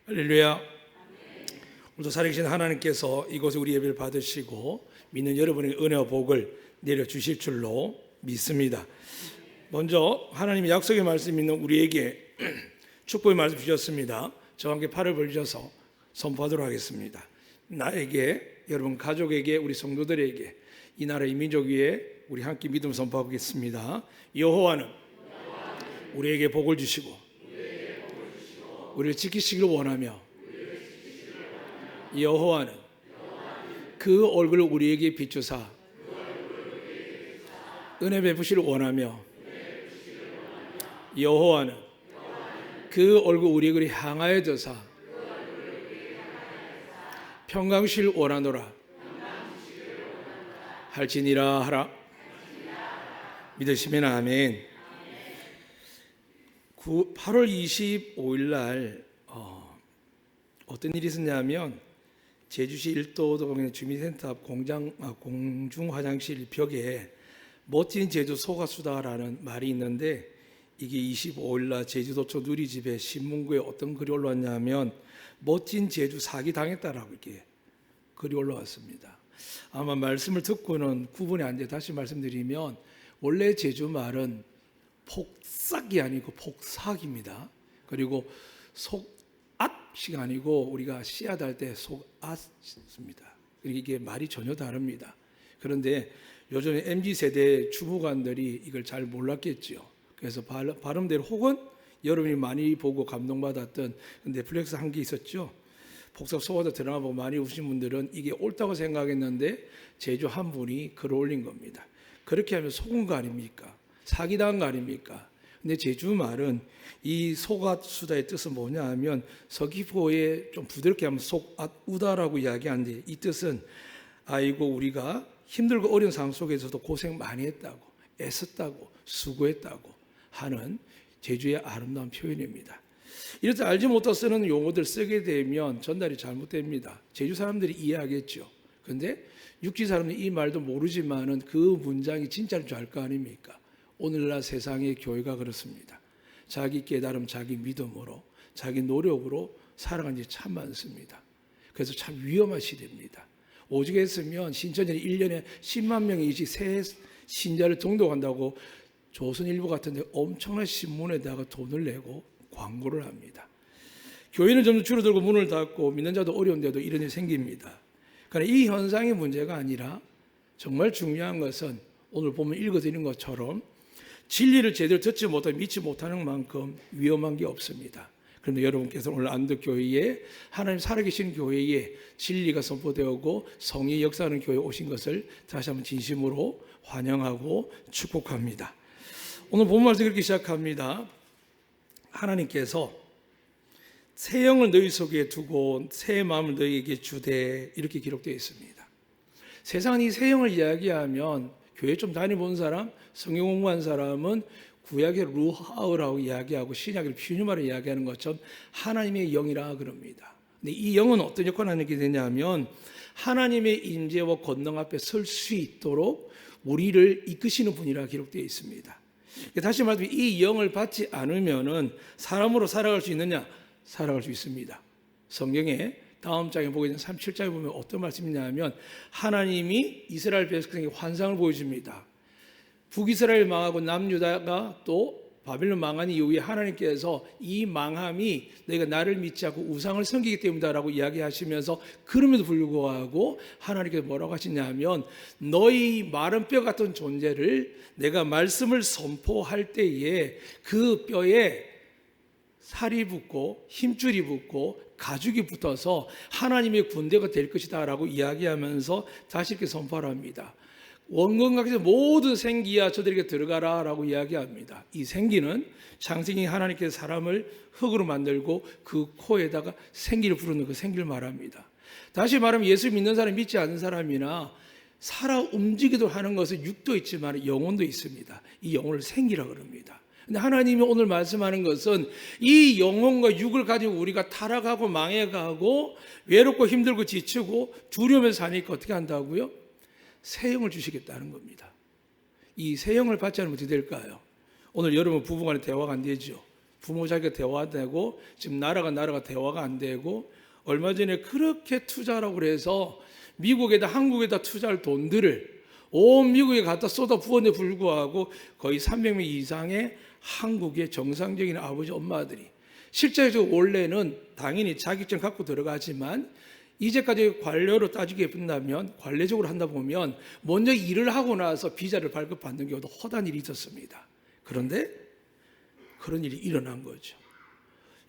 할렐루야. 오늘도 살아계신 하나님께서 이곳에 우리 예배를 받으시고 믿는 여러분의 은혜와 복을 내려주실 줄로 믿습니다. 먼저 하나님의 약속의 말씀 있는 우리에게 축복의 말씀 주셨습니다. 저와 함께 팔을 벌려서 선포하도록 하겠습니다. 나에게, 여러분 가족에게, 우리 성도들에게, 이 나라 이 민족 위에 우리 함께 믿음 선포하겠습니다. 여호와는 우리에게 복을 주시고 우리를 지키시기를 원하며 여호와는 그 얼굴을 우리에게 비추사 은혜 베푸시를 원하며 여호와는 그 얼굴 우리에게 향하여 드사 평강시를 원하노라 할지니라 하라. 믿으시면 아멘. 8월 25일 날 어떤 일이 있었냐면 제주시 1도 주민센터 앞 공중 화장실 벽에 멋진 제주 소가수다라는 말이 있는데, 이게 25일 날 제주도청 누리집에 신문고에 어떤 글이 올라왔냐면 멋진 제주 사기 당했다라고 이렇게 글이 올라왔습니다. 아마 말씀을 듣고는 구분이 안 돼. 다시 말씀드리면 원래 제주 말은 폭삭이 아니고 폭삭입니다. 그리고 속앗이 아니고 우리가 씨앗 할 때 속앗입니다. 이게 말이 전혀 다릅니다. 그런데 요즘에 MZ세대 주무관들이 이걸 잘 몰랐겠죠. 그래서 발음대로, 혹은 여러분이 많이 보고 감동받았던 넷플릭스 한 게 있었죠. 폭삭 소가다 드라마 보고 많이 우신 분들은 이게 옳다고 생각했는데 제주 한 분이 글을 올린 겁니다. 그렇게 하면 속은 거 아닙니까? 사기당한 거 아닙니까? 근데 제주 말은 이 속앗수다의 뜻은 뭐냐 하면 서귀포에 좀 부드럽게 하면 속앗우다라고 이야기하는데, 이 뜻은 아이고 우리가 힘들고 어려운 상황 속에서도 고생 많이 했다고, 애썼다고, 수고했다고 하는 제주의 아름다운 표현입니다. 이렇게 알지 못해 쓰는 용어들 쓰게 되면 전달이 잘못됩니다. 제주 사람들이 이해하겠죠. 그런데 육지 사람들이 이 말도 모르지만은 그 문장이 진짜인 줄 알 거 아닙니까? 오늘날 세상의 교회가 그렇습니다. 자기 깨달음, 자기 믿음으로, 자기 노력으로 살아간 지 참 많습니다. 그래서 참 위험한 시대입니다. 오직 했으면 신천지는 1년에 10만 명이지 새 신자를 등록한다고 조선일보 같은 데 엄청난 신문에다가 돈을 내고 광고를 합니다. 교회는 점점 줄어들고 문을 닫고 믿는 자도 어려운데도 이런 일이 생깁니다. 그러나 이 현상의 문제가 아니라 정말 중요한 것은 오늘 보면 읽어드린 것처럼 진리를 제대로 듣지 못하고 믿지 못하는 만큼 위험한 게 없습니다. 그런데 여러분께서 오늘 안덕교회에, 하나님 살아계신 교회에 진리가 선포되고 성의 역사하는 교회에 오신 것을 다시 한번 진심으로 환영하고 축복합니다. 오늘 본문 말씀 그렇게 시작합니다. 하나님께서 새 영을 너희 속에 두고 새 마음을 너희에게 주되, 이렇게 기록되어 있습니다. 세상은 이 새 영을 이야기하면 교회 좀 다녀본 사람, 성경 공부한 사람은 구약의 루하우라고 이야기하고 신약의 퓨뉴마를 이야기하는 것처럼 하나님의 영이라 그럽니다. 근데 이 영은 어떤 역할을 하게 되냐면 하나님의 임재와 권능 앞에 설 수 있도록 우리를 이끄시는 분이라 기록되어 있습니다. 다시 말하면 이 영을 받지 않으면은 사람으로 살아갈 수 있느냐? 살아갈 수 있습니다. 성경에 다음 장에 보게 되면 37장에 보면 어떤 말씀이냐 하면 하나님이 이스라엘 백성에게 환상을 보여줍니다. 북이스라엘 망하고 남유다가 또 바빌론 망한 이후에 하나님께서 이 망함이 너희가 나를 믿지 않고 우상을 섬기기 때문이다라고 이야기하시면서, 그럼에도 불구하고 하나님께서 뭐라고 하시냐면 너희 마른 뼈 같은 존재를 내가 말씀을 선포할 때에 그 뼈에 살이 붙고 힘줄이 붙고 가죽이 붙어서 하나님의 군대가 될 것이다 라고 이야기하면서 다시 이렇게 선포를 합니다. 원건각에서 모든 생기야 저들에게 들어가라 라고 이야기합니다. 이 생기는 창세기 하나님께서 사람을 흙으로 만들고 그 코에다가 생기를 부르는 그 생기를 말합니다. 다시 말하면 예수 믿는 사람, 믿지 않는 사람이나 살아 움직이도록 하는 것은 육도 있지만 영혼도 있습니다. 이 영혼을 생기라 그럽니다. 근데 하나님이 오늘 말씀하는 것은 이 영혼과 육을 가지고 우리가 타락하고 망해가고 외롭고 힘들고 지치고 두려움에서 사니까 어떻게 한다고요? 새 영을 주시겠다는 겁니다. 이 새 영을 받지 않으면 어떻게 될까요? 오늘 여러분 부부간에 대화가 안 되죠. 부모 자기가 대화되고 지금 나라가 대화가 안 되고 얼마 전에 그렇게 투자라고 그래서 미국에다 한국에다 투자할 돈들을 온 미국에 갖다 쏟아 부었는데 불구하고 거의 300명 이상의 한국의 정상적인 아버지 엄마들이 실제적으로 원래는 당연히 자격증 갖고 들어가지만 이제까지 관료로 따지게 본다면 관례적으로 한다 보면 먼저 일을 하고 나서 비자를 발급받는 경우도 허다한 일이 있었습니다. 그런데 그런 일이 일어난 거죠.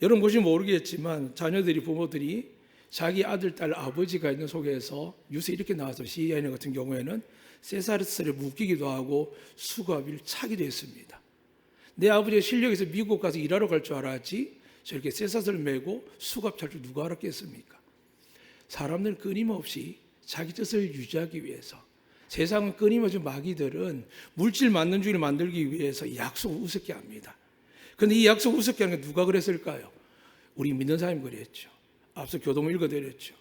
여러분 보시면 모르겠지만 자녀들이 부모들이 자기 아들, 딸, 아버지가 있는 속에서 뉴스에 이렇게 나와서 CNN 같은 경우에는 세사르스를 묶이기도 하고 수갑을 차기도 했습니다. 내 아버지가 실력에서 미국 가서 일하러 갈 줄 알았지 저렇게 쇠사슬을 메고 수갑 찰 줄 누가 알았겠습니까? 사람들은 끊임없이 자기 뜻을 유지하기 위해서 세상은 끊임없이 마귀들은 물질 만능주의를 만들기 위해서 약속을 우습게 합니다. 그런데 이 약속을 우습게 하는 게 누가 그랬을까요? 우리 믿는 사람이 그랬죠. 앞서 교동을 읽어드렸죠.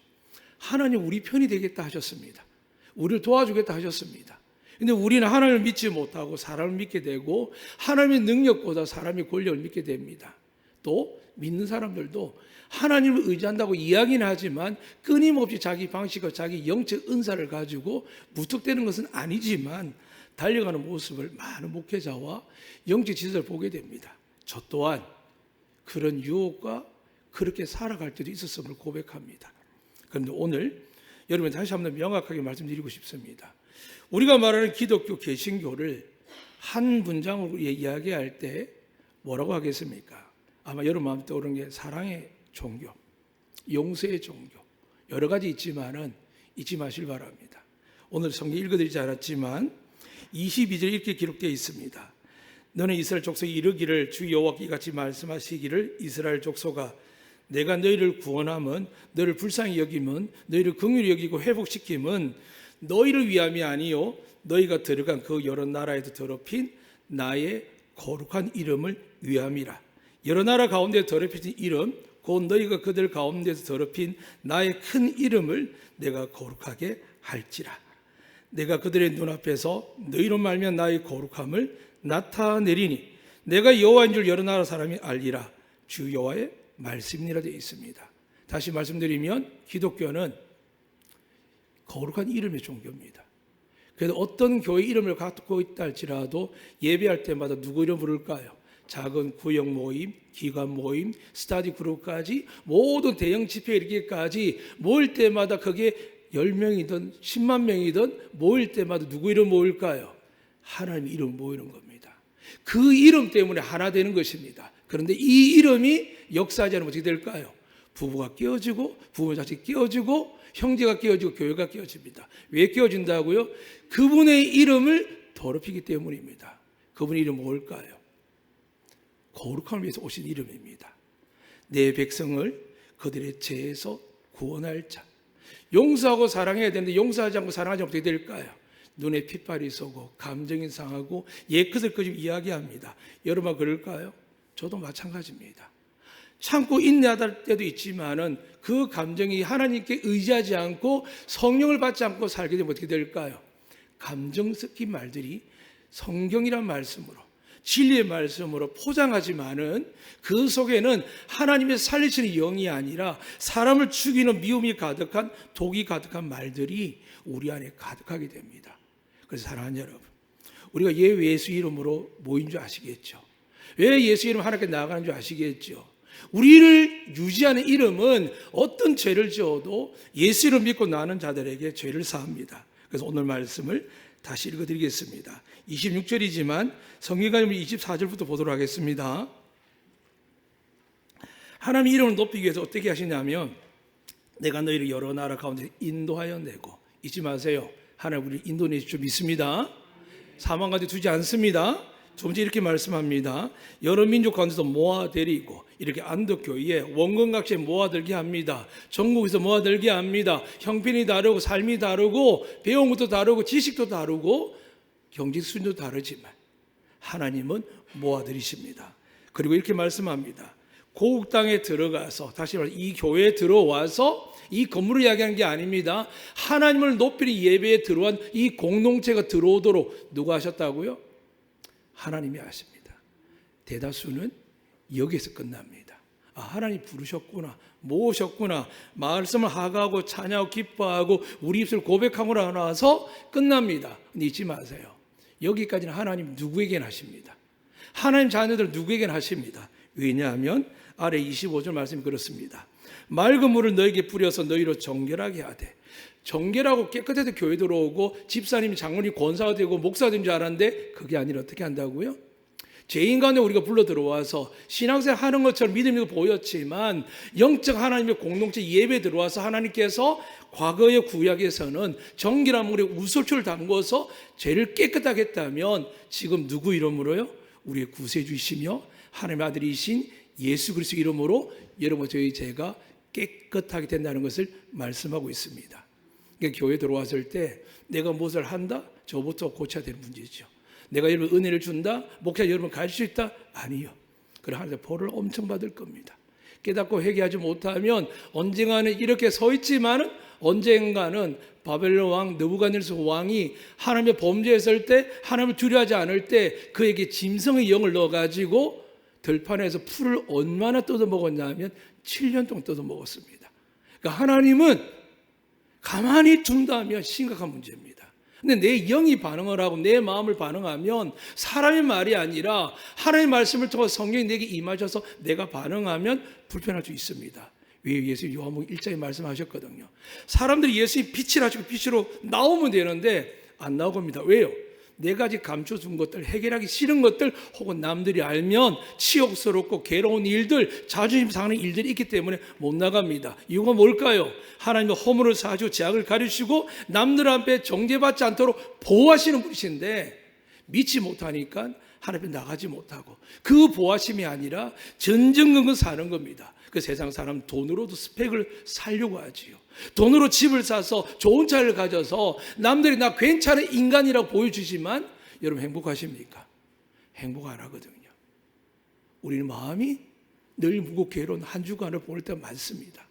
하나님 우리 편이 되겠다 하셨습니다. 우리를 도와주겠다 하셨습니다. 근데 우리는 하나님을 믿지 못하고 사람을 믿게 되고 하나님의 능력보다 사람의 권력을 믿게 됩니다. 또 믿는 사람들도 하나님을 의지한다고 이야기는 하지만 끊임없이 자기 방식과 자기 영적 은사를 가지고 무턱대는 것은 아니지만 달려가는 모습을 많은 목회자와 영적 지도자를 보게 됩니다. 저 또한 그런 유혹과 그렇게 살아갈 때도 있었음을 고백합니다. 그런데 오늘 여러분 다시 한번 명확하게 말씀드리고 싶습니다. 우리가 말하는 기독교 개신교를 한 문장으로 이야기할 때 뭐라고 하겠습니까? 아마 여러분 마음에 떠오르는 게 사랑의 종교, 용서의 종교 여러 가지 있지만은 잊지 마실 바랍니다. 오늘 성경 읽어드리지 않았지만 22절에 이렇게 기록되어 있습니다. 너는 이스라엘 족속에 이르기를 주 여호와께 이같이 말씀하시기를 이스라엘 족속아 내가 너희를 구원함은 너희를 불쌍히 여김은 너희를 긍휼히 여기고 회복시킴은 너희를 위함이 아니요 너희가 들어간 그 여러 나라에도 더럽힌 나의 거룩한 이름을 위함이라. 여러 나라 가운데 더럽힌 이름 곧 너희가 그들 가운데서 더럽힌 나의 큰 이름을 내가 거룩하게 할지라. 내가 그들의 눈앞에서 너희로 말미암아 나의 거룩함을 나타내리니 내가 여호와인 줄 여러 나라 사람이 알리라. 주 여호와의 말씀이라 되어 있습니다. 다시 말씀드리면 기독교는 거룩한 이름의 종교입니다. 그래서 어떤 교회 이름을 갖고 있다 할지라도 예배할 때마다 누구 이름 부를까요? 작은 구역 모임, 기관 모임, 스터디 그룹까지 모든 대형 집회 이르기까지 모일 때마다 그게 10명이든 10만 명이든 모일 때마다 누구 이름 모일까요? 하나님 이름 모이는 겁니다. 그 이름 때문에 하나 되는 것입니다. 그런데 이 이름이 역사하지 않으면 어떻게 될까요? 부부가 깨어지고 부모 자식 깨어지고 형제가 깨어지고 교회가 깨어집니다. 왜 깨어진다고요? 그분의 이름을 더럽히기 때문입니다. 그분의 이름 뭘까요? 거룩함을 위해서 오신 이름입니다. 내 백성을 그들의 죄에서 구원할 자. 용서하고 사랑해야 되는데 용서하지 않고 사랑하지 않으면 어떻게 될까요? 눈에 핏발이 쏘고 감정이 상하고 옛것을 끄집어 이야기합니다. 여러분 그럴까요? 저도 마찬가지입니다. 참고 인내할 때도 있지만은 그 감정이 하나님께 의지하지 않고 성령을 받지 않고 살게 되면 어떻게 될까요? 감정 섞인 말들이 성경이란 말씀으로 진리의 말씀으로 포장하지만은 그 속에는 하나님의 살리시는 영이 아니라 사람을 죽이는 미움이 가득한 독이 가득한 말들이 우리 안에 가득하게 됩니다. 그래서 사랑하는 여러분, 우리가 예수 이름으로 모인 줄 아시겠죠? 왜 예수 이름 하나님께 나아가는 줄 아시겠죠? 우리를 유지하는 이름은 어떤 죄를 지어도 예수 이름 믿고 나는 자들에게 죄를 사합니다. 그래서 오늘 말씀을 다시 읽어드리겠습니다. 26절이지만 성경가님 24절부터 보도록 하겠습니다. 하나님 이름을 높이기 위해서 어떻게 하시냐면 내가 너희를 여러 나라 가운데 인도하여 내고 잊지 마세요. 하나님 우리 인도내실 줄 믿습니다. 사망 가운데 두지 않습니다. 두 번째 이렇게 말씀합니다. 여러 민족 가운데서 모아들이고 이렇게 안덕교회에 원근각시에 모아들게 합니다. 전국에서 모아들게 합니다. 형편이 다르고 삶이 다르고 배운 것도 다르고 지식도 다르고 경직 수준도 다르지만 하나님은 모아들이십니다. 그리고 이렇게 말씀합니다. 고국 땅에 들어가서 다시 말해 이 교회에 들어와서 이 건물을 이야기하는 게 아닙니다. 하나님을 높이는 예배에 들어온 이 공동체가 들어오도록 누가 하셨다고요? 하나님이 하십니다. 대다수는 여기에서 끝납니다. 하나님 부르셨구나, 모으셨구나, 말씀을 하가하고 찬양하고 기뻐하고 우리 입술 고백하고 나와서 끝납니다. 근데 잊지 마세요. 여기까지는 하나님 누구에게나 하십니다. 하나님 자녀들 누구에게나 하십니다. 왜냐하면 아래 25절 말씀이 그렇습니다. 맑은 물을 너에게 뿌려서 너희로 정결하게 하되, 정결하고 깨끗해서 교회 들어오고 집사님이 장로님 권사가 되고 목사가 된 줄 알았는데 그게 아니라 어떻게 한다고요? 죄인 가운데 우리가 불러 들어와서 신앙생활 하는 것처럼 믿음이 보였지만 영적 하나님의 공동체 예배 들어와서 하나님께서 과거의 구약에서는 정결한 물에 우솔초를 담궈서 죄를 깨끗하게 했다면 지금 누구 이름으로요? 우리의 구세주이시며 하나님의 아들이신 예수 그리스도 이름으로 여러분 저희 죄가 깨끗하게 된다는 것을 말씀하고 있습니다. 그러니까 교회 들어왔을 때 내가 무엇을 한다? 저부터 고쳐야 되는 문제죠. 내가 여러분 은혜를 준다? 목사 여러분 갈 수 있다? 아니요. 그럼 하나님 벌을 엄청 받을 겁니다. 깨닫고 회개하지 못하면 언젠가는 이렇게 서 있지만은 언젠가는 바벨론 왕 느부갓네살 왕이 하나님의 범죄했을 때 하나님을 두려워하지 않을 때 그에게 짐승의 영을 넣어가지고 들판에서 풀을 얼마나 뜯어먹었냐면 7년 동안 뜯어먹었습니다. 그러니까 하나님은 가만히 둔다면 심각한 문제입니다. 근데 내 영이 반응을 하고 내 마음을 반응하면 사람의 말이 아니라 하나님의 말씀을 통해 성령이 내게 임하셔서 내가 반응하면 불편할 수 있습니다. 왜 예수님 요한복음 1장에 말씀하셨거든요. 사람들이 예수님 빛이라 하시고 빛으로 나오면 되는데 안 나옵니다. 왜요? 네 가지 감춰둔 것들, 해결하기 싫은 것들 혹은 남들이 알면 치욕스럽고 괴로운 일들, 자존심 상하는 일들이 있기 때문에 못 나갑니다. 이유가 뭘까요? 하나님은 허물을 사하시고 죄악을 가리시고 남들 앞에 정죄받지 않도록 보호하시는 분이신데 믿지 못하니까 하나님 앞에 나가지 못하고 그 보호하심이 아니라 전전긍긍 사는 겁니다. 그 세상 사람 돈으로도 스펙을 살려고 하지요. 돈으로 집을 사서 좋은 차를 가져서 남들이 나 괜찮은 인간이라고 보여주지만 여러분 행복하십니까? 행복 안 하거든요. 우리는 마음이 늘 무겁고 괴로운 한 주간을 보낼 때가 많습니다.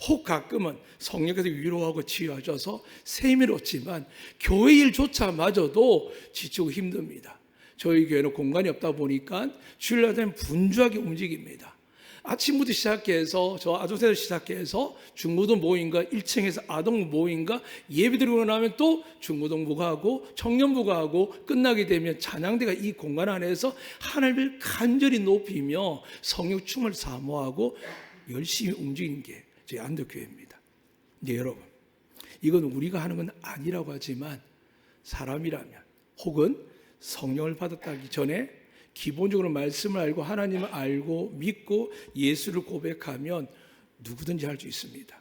혹 가끔은 성령께서 위로하고 치유하셔서 셈을 얻지만 교회 일조차마저도 지치고 힘듭니다. 저희 교회는 공간이 없다 보니까 주일날 되면 분주하게 움직입니다. 아침부터 시작해서 저 아동센터 시작해서 중고등 모임과 1층에서 아동 모임과 예배 드리고 나면 또 중고등부가 하고 청년부가 하고 끝나게 되면 찬양대가 이 공간 안에서 하나님을 간절히 높이며 성령 충만을 사모하고 열심히 움직이는 게 저희 안덕교회입니다. 이제 여러분, 이건 우리가 하는 건 아니라고 하지만 사람이라면 혹은 성령을 받았다기 전에 기본적으로 말씀을 알고 하나님을 알고 믿고 예수를 고백하면 누구든지 할 수 있습니다.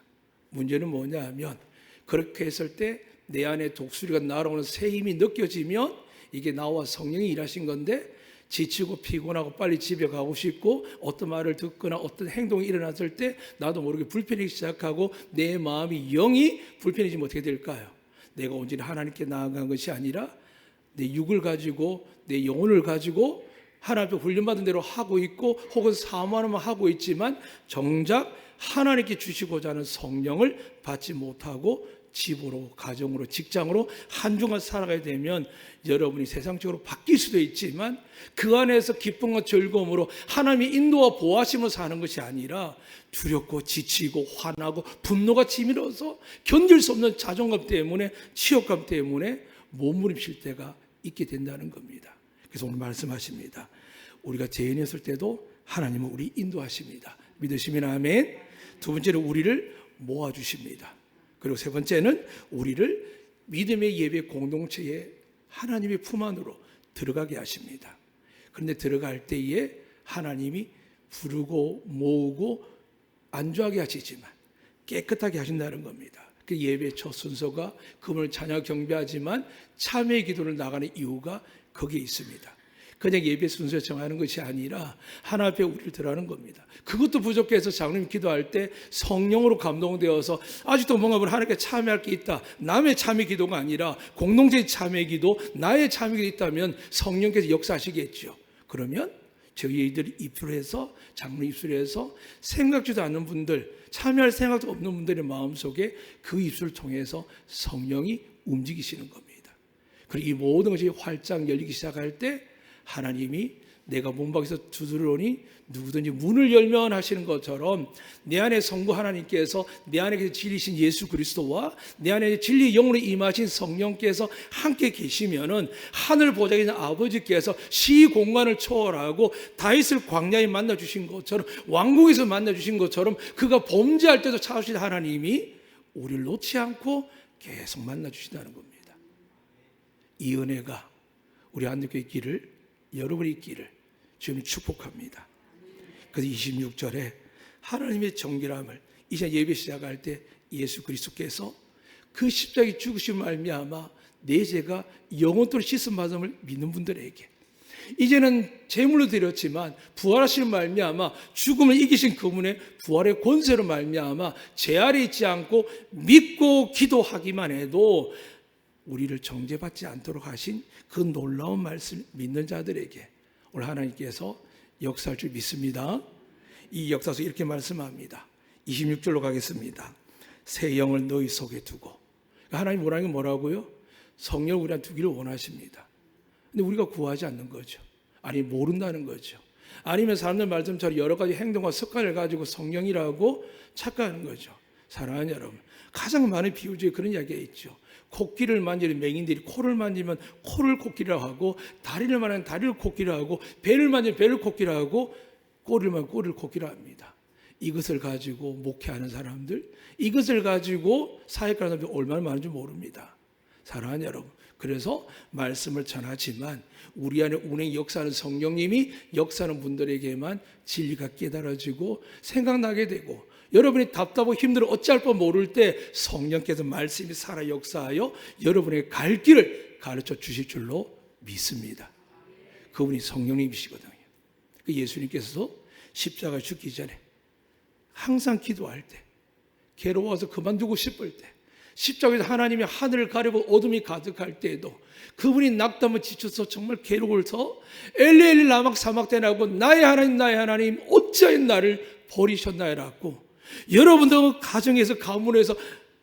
문제는 뭐냐 하면 그렇게 했을 때 내 안에 독수리가 날아오는 새 힘이 느껴지면 이게 나와 성령이 일하신 건데 지치고 피곤하고 빨리 집에 가고 싶고 어떤 말을 듣거나 어떤 행동이 일어났을 때 나도 모르게 불편하기 시작하고 내 마음이 영이 불편해지면 어떻게 될까요? 내가 온전히 하나님께 나아간 것이 아니라 내 육을 가지고 내 영혼을 가지고 하나님 앞에 훈련받은 대로 하고 있고 혹은 사모하면 하고 있지만 정작 하나님께 주시고자 하는 성령을 받지 못하고 집으로, 가정으로, 직장으로 한 주간 살아가야 되면 여러분이 세상적으로 바뀔 수도 있지만 그 안에서 기쁨과 즐거움으로 하나님의 인도와 보호하심으로 사는 것이 아니라 두렵고 지치고 화나고 분노가 치밀어서 견딜 수 없는 자존감 때문에 치욕감 때문에 몸부림칠 때가 있게 된다는 겁니다. 그래서 오늘 말씀하십니다. 우리가 죄인이었을 때도 하나님은 우리 인도하십니다. 믿으시면 아멘. 두 번째는 우리를 모아주십니다. 그리고 세 번째는 우리를 믿음의 예배 공동체에 하나님의 품 안으로 들어가게 하십니다. 그런데 들어갈 때에 하나님이 부르고 모으고 안주하게 하시지만 깨끗하게 하신다는 겁니다. 그 예배 첫 순서가 그분을 찬양 경배하지만 참회의 기도를 나가는 이유가 거기에 있습니다. 그냥 예배 순서에 정하는 것이 아니라 하나님 앞에 우리를 들어가는 겁니다. 그것도 부족해서 장로님 기도할 때 성령으로 감동되어서 아직도 뭔가 하나님께 참여할 게 있다. 남의 참여 기도가 아니라 공동체의 참여 기도, 나의 참여 기도 있다면 성령께서 역사하시겠죠. 그러면 저희들이 입술에서 장로 입술에서 생각지도 않는 분들, 참여할 생각도 없는 분들의 마음속에 그 입술을 통해서 성령이 움직이시는 겁니다. 그리고 이 모든 것이 활짝 열리기 시작할 때 하나님이 내가 문 밖에서 두드러니 누구든지 문을 열면 하시는 것처럼 내 안에 성부 하나님께서 내 안에 진리신 예수 그리스도와 내 안에 진리 영으로 임하신 성령께서 함께 계시면은 하늘 보좌에 있는 아버지께서 시공간을 초월하고 다윗을 광야에 만나 주신 것처럼 왕궁에서 만나 주신 것처럼 그가 범죄할 때도 찾으신 하나님이 우리를 놓지 않고 계속 만나 주신다는 겁니다. 이 은혜가 우리 안동교회 있기를, 여러분이 있기를 주님 축복합니다. 그래서 26절에 하나님의 정결함을 이제 예배 시작할 때 예수 그리스도께서 그 십자가에 죽으신 말미암아 내 죄가 영원토록 씻음 받음을 믿는 분들에게 이제는 제물로 드렸지만 부활하신 말미암아 죽음을 이기신 그분의 부활의 권세로 말미암아 죄 아래 있지 않고 믿고 기도하기만 해도 우리를 정죄받지 않도록 하신 그 놀라운 말씀을 믿는 자들에게 오늘 하나님께서 역사할 줄 믿습니다. 이 역사서 이렇게 말씀합니다. 26절로 가겠습니다. 새 영을 너희 속에 두고. 하나님 원하는 게 뭐라고요? 성령을 우리한테 두기를 원하십니다. 근데 우리가 구하지 않는 거죠. 아니 모른다는 거죠. 아니면 사람들 말씀처럼 여러 가지 행동과 습관을 가지고 성령이라고 착각하는 거죠. 사랑하는 여러분, 가장 많은 비유 중에 그런 이야기가 있죠. 코끼리를 만지는 맹인들이 코를 만지면 코를 코끼리라고 하고, 다리를 만지면 다리를 코끼리라고 하고, 배를 만지면 배를 코끼리라고 하고, 꼬리를 만지면 꼬리를 코끼리라고 합니다. 이것을 가지고 목회하는 사람들, 이것을 가지고 사역하는 사람들이 얼마나 많은지 모릅니다. 사랑하는 여러분, 그래서 말씀을 전하지만 우리 안에 운행 역사하는 성령님이 역사하는 분들에게만 진리가 깨달아지고 생각나게 되고, 여러분이 답답하고 힘들어 어찌할 바 모를 때 성령께서 말씀이 살아 역사하여 여러분의 갈 길을 가르쳐 주실 줄로 믿습니다. 그분이 성령님이시거든요. 예수님께서도 십자가 죽기 전에 항상 기도할 때, 괴로워서 그만두고 싶을 때, 십자가에서 하나님이 하늘을 가리고 어둠이 가득할 때에도 그분이 낙담을 지쳐서 정말 괴로워서 엘리 라막 사막대 나고 나의 하나님 어찌하여 나를 버리셨나이라고 여러분도 가정에서 가문에서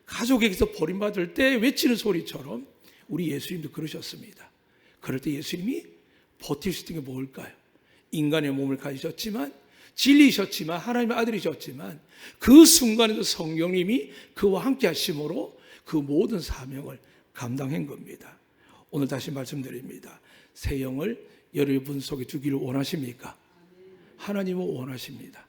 가족에게서 버림받을 때 외치는 소리처럼 우리 예수님도 그러셨습니다. 그럴 때 예수님이 버틸 수 있는 게 뭘까요? 인간의 몸을 가지셨지만 진리이셨지만 하나님의 아들이셨지만 그 순간에도 성령님이 그와 함께 하심으로 그 모든 사명을 감당한 겁니다. 오늘 다시 말씀드립니다. 새 영을 여러분 속에 두기를 원하십니까? 하나님은 원하십니다.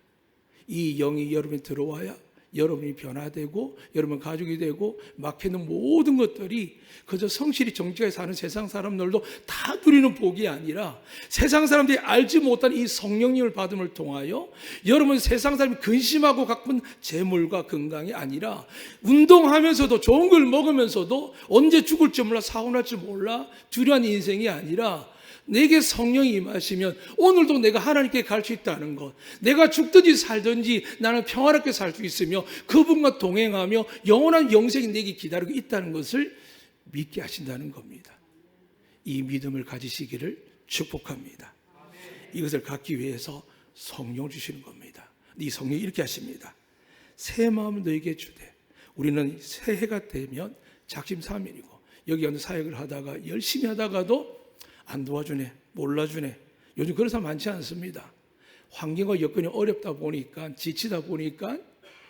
이 영이 여러분이 들어와야 여러분이 변화되고 여러분 가족이 되고 막혀있는 모든 것들이 그저 성실히 정직하게 사는 세상 사람들도 다 누리는 복이 아니라 세상 사람들이 알지 못한 이 성령님을 받음을 통하여 여러분 세상 사람이 근심하고 갖은 재물과 건강이 아니라 운동하면서도 좋은 걸 먹으면서도 언제 죽을지 몰라 사고날지 몰라 두려운 인생이 아니라 내게 성령이 임하시면 오늘도 내가 하나님께 갈 수 있다는 것, 내가 죽든지 살든지 나는 평화롭게 살 수 있으며 그분과 동행하며 영원한 영생이 내게 기다리고 있다는 것을 믿게 하신다는 겁니다. 이 믿음을 가지시기를 축복합니다. 이것을 갖기 위해서 성령 주시는 겁니다. 이 성령이 이렇게 하십니다. 새 마음을 너에게 주되. 우리는 새해가 되면 작심삼일이고 여기 와서 사역을 하다가 열심히 하다가도 안 도와주네, 몰라주네. 요즘 그런 사람 많지 않습니다. 환경과 여건이 어렵다 보니까, 지치다 보니까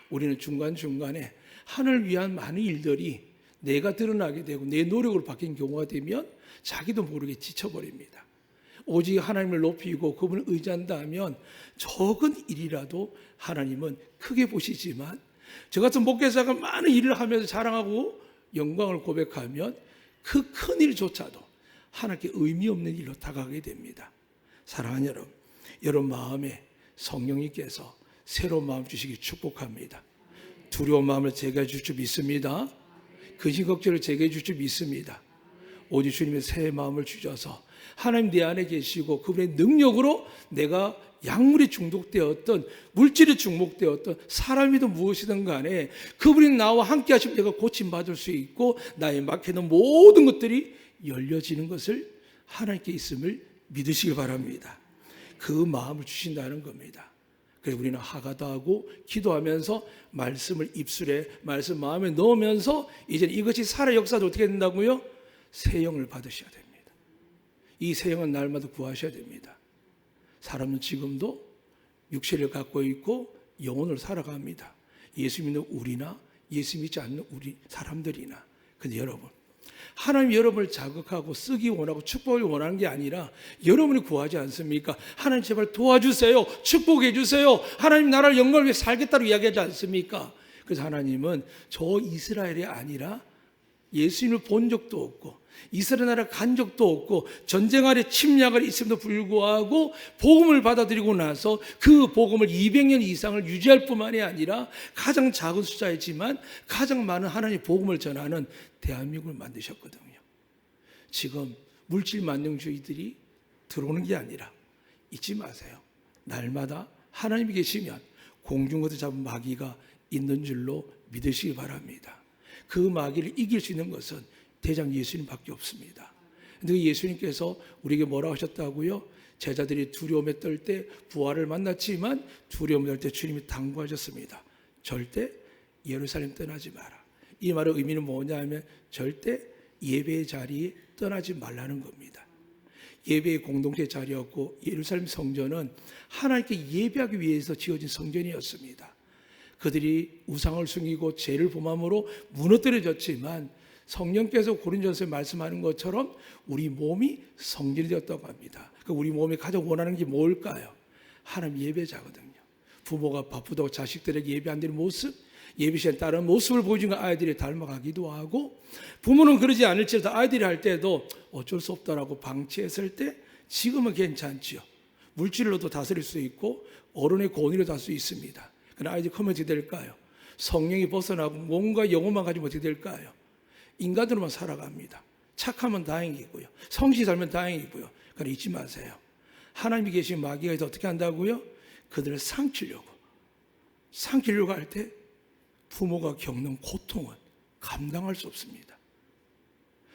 우리는 중간중간에 하늘을 위한 많은 일들이 내가 드러나게 되고 내 노력으로 바뀐 경우가 되면 자기도 모르게 지쳐버립니다. 오직 하나님을 높이고 그분을 의지한다면 적은 일이라도 하나님은 크게 보시지만, 저 같은 목회자가 많은 일을 하면서 자랑하고 영광을 고백하면 그 큰 일조차도 하나님께 의미 없는 일로 다가가게 됩니다. 사랑하는 여러분, 여러분 마음에 성령님께서 새로운 마음 주시기 축복합니다. 두려운 마음을 제거해 줄 줄 믿습니다. 근심 걱정을 제거해 줄 줄 믿습니다. 오직 주님의 새 마음을 주셔서 하나님 내 안에 계시고 그분의 능력으로 내가 약물에 중독되었던 물질에 중독되었던 사람이든 무엇이든 간에 그분이 나와 함께 하시면 내가 고침받을 수 있고 나의 막히는 모든 것들이 열려지는 것을 하나님께 있음을 믿으시기 바랍니다. 그 마음을 주신다는 겁니다. 그래서 우리는 하가도 하고 기도하면서 말씀을 입술에 말씀 마음에 넣으면서 이제 이것이 살아 역사도 어떻게 된다고요? 새 영을 받으셔야 됩니다. 이 새 영은 날마다 구하셔야 됩니다. 사람은 지금도 육체를 갖고 있고 영혼을 살아갑니다. 예수 믿는 우리나 예수 믿지 않는 우리 사람들이나. 근데 여러분, 하나님 여러분을 자극하고 쓰기 원하고 축복을 원하는 게 아니라 여러분이 구하지 않습니까? 하나님 제발 도와주세요. 축복해 주세요. 하나님 나라를 영광을 위해 살겠다고 이야기하지 않습니까? 그래서 하나님은 저 이스라엘이 아니라 예수님을 본 적도 없고 이스라엘 나라 간 적도 없고 전쟁 아래 침략을 있음에도 불구하고 복음을 받아들이고 나서 그 복음을 200년 이상을 유지할 뿐만이 아니라 가장 작은 숫자이지만 가장 많은 하나님의 복음을 전하는 대한민국을 만드셨거든요. 지금 물질 만능주의들이 들어오는 게 아니라 잊지 마세요. 날마다 하나님이 계시면 공중에서 잡은 마귀가 있는 줄로 믿으시기 바랍니다. 그 마귀를 이길 수 있는 것은 대장 예수님밖에 없습니다. 근데 예수님께서 우리에게 뭐라고 하셨다고요? 제자들이 두려움에 떨 때 부활을 만났지만 두려움에 떨 때 주님이 당부하셨습니다. 절대 예루살렘 떠나지 마라. 이 말의 의미는 뭐냐면 절대 예배의 자리에 떠나지 말라는 겁니다. 예배의 공동체 자리였고 예루살렘 성전은 하나님께 예배하기 위해서 지어진 성전이었습니다. 그들이 우상을 숨기고 죄를 범함으로 무너뜨려졌지만 성령께서 고린도전서에 말씀하는 것처럼 우리 몸이 성전이 되었다고 합니다. 우리 몸이 가장 원하는 게 뭘까요? 하나님 예배자거든요. 부모가 바쁘다고 자식들에게 예배 안 드리는 모습, 예배 시간에 다른 모습을 보여주는 아이들이 닮아가기도 하고, 부모는 그러지 않을지라도 아이들이 할 때도 어쩔 수 없다라고 방치했을 때 지금은 괜찮지요. 물질로도 다스릴 수 있고 어른의 권위로 다스릴 수 있습니다. 그러나 아이들이 크면 어떻게 될까요? 성령이 벗어나고 몸과 영혼만 가지면 어떻게 될까요? 인간으로만 살아갑니다. 착하면 다행이고요. 성실히 살면 다행이고요. 그러나 잊지 마세요. 하나님이 계신 마귀가 이제 어떻게 한다고요? 그들을 삼키려고 할 때 부모가 겪는 고통은 감당할 수 없습니다.